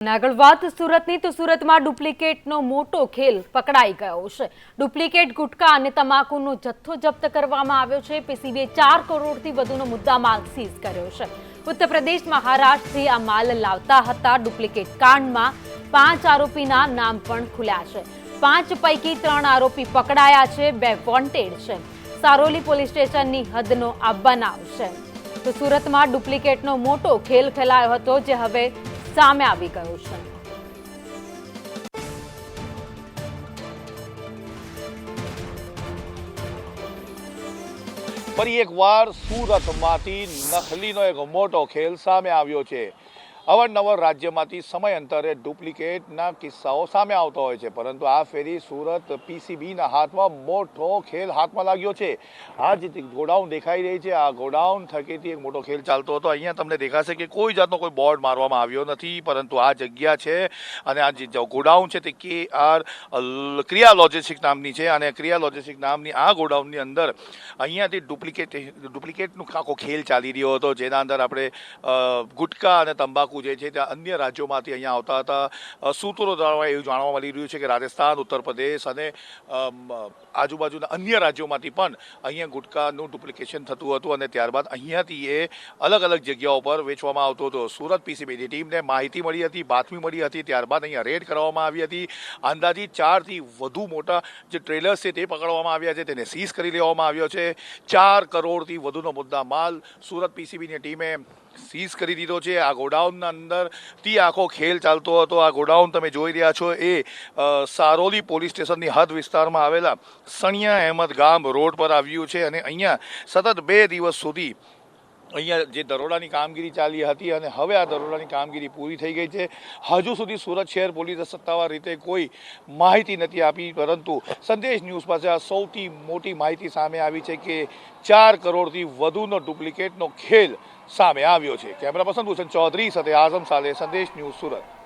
આગળ વાત સુરતની તો સુરતમાં ડુપ્લિકેટનો મોટો ખેલ પકડાઈ ગયો છે। ડુપ્લિકેટ ગુટકા અને તમાકુનો જથ્થો જપ્ત કરવામાં આવ્યો છે। પીસીબીએ 4 કરોડથી વધુનો મુદ્દામાલ સીઝ કર્યો છે। ઉત્તર પ્રદેશ મહારાષ્ટ્રથી આ માલ લાવતા હતા। ડુપ્લિકેટ કાંડમાં 5 આરોપીના નામ પણ ખુલ્યા છે। 5 પૈકી 3 આરોપી પકડાયા છે, 2 વોન્ટેડ છે। સારોલી પોલીસ સ્ટેશનની હદનો આ બનાવ છે। તો સુરતમાં ડુપ્લિકેટનો મોટો ખેલ ફેલાયો હતો, જે હવે સામે આવી ગયો છે। ફરી એકવાર સુરતમાંથી નકલીનો એક મોટો ખેલ સામે આવ્યો છે। અવારનવાર રાજ્યમાંથી સમયાંતરે ડુપ્લિકેટના કિસ્સાઓ સામે આવતા હોય છે, પરંતુ આ ફેરી સુરત પીસીબીના હાથમાં મોટો ખેલ હાથમાં લાગ્યો છે। આ જે ગોડાઉન દેખાઈ રહી છે, આ ગોડાઉન થકીથી એક મોટો ખેલ ચાલતો હતો। અહીંયા તમને દેખાશે કે કોઈ જાતનો કોઈ બોર્ડ મારવામાં આવ્યો નથી, પરંતુ આ જગ્યા છે અને આ જે ગોડાઉન છે તે KR ક્રિયા લોજિસ્ટિક નામની છે અને ક્રિયા લોજિસ્ટિક નામની આ ગોડાઉનની અંદર અહીંયાથી ડુપ્લિકેટનો આખો ખેલ ચાલી રહ્યો હતો, જેના અંદર આપણે ગુટકા અને તંબાકુ જે છે તે અન્ય રાજ્યોમાંથી અહીંયા આવતા હતા। સૂત્રો દ્વારા એવું જાણવા મળી રહ્યું છે કે રાજસ્થાન, ઉત્તર પ્રદેશ અને આજુબાજુના અન્ય રાજ્યોમાંથી પણ અહીંયા ગુટકાનું ડુપ્લિકેશન થતું હતું અને ત્યારબાદ અહીંયાથી એ અલગ અલગ જગ્યાઓ પર વેચવામાં આવતો હતો। સુરત પીસીબીની ટીમને માહિતી મળી હતી, બાતમી મળી હતી, ત્યારબાદ અહીંયા રેડ કરવામાં આવી હતી। અંદાજિત 4થી વધુ મોટા જે ટ્રેલર્સ છે તે પકડવામાં આવ્યા છે, તેને સીઝ કરી લેવામાં આવ્યો છે। 4 કરોડથી વધુનો મુદ્દા માલ સુરત પીસીબીની ટીમે સીઝ કરી દીધો છે। આ ગોડાઉનના અંદરથી આખો ખેલ ચાલતો હતો। આ ગોડાઉન તમે જોઈ રહ્યા છો એ સારોલી પોલીસ સ્ટેશનની હદ વિસ્તારમાં આવેલા સણિયા અહેમદ ગામ રોડ પર આવ્યું છે અને અહીંયા સતત 2 દિવસ સુધી અહીંયા જે દરોડાની કામગીરી ચાલી હતી અને હવે આ દરોડાની કામગીરી પૂરી થઈ ગઈ છે। હજુ સુધી સુરત શહેર પોલીસે સત્તાવાર રીતે કોઈ માહિતી નથી આપી, પરંતુ સંદેશ ન્યૂઝ પાસે આ સૌથી મોટી માહિતી સામે આવી છે કે 4 કરોડથી વધુનો ડુપ્લિકેટનો ખેલ સામે આવ્યો છે। કેમેરા પર્સન ભૂષણ ચૌધરી સાથે આઝમ સાલે, સંદેશ ન્યૂઝ, સુરત।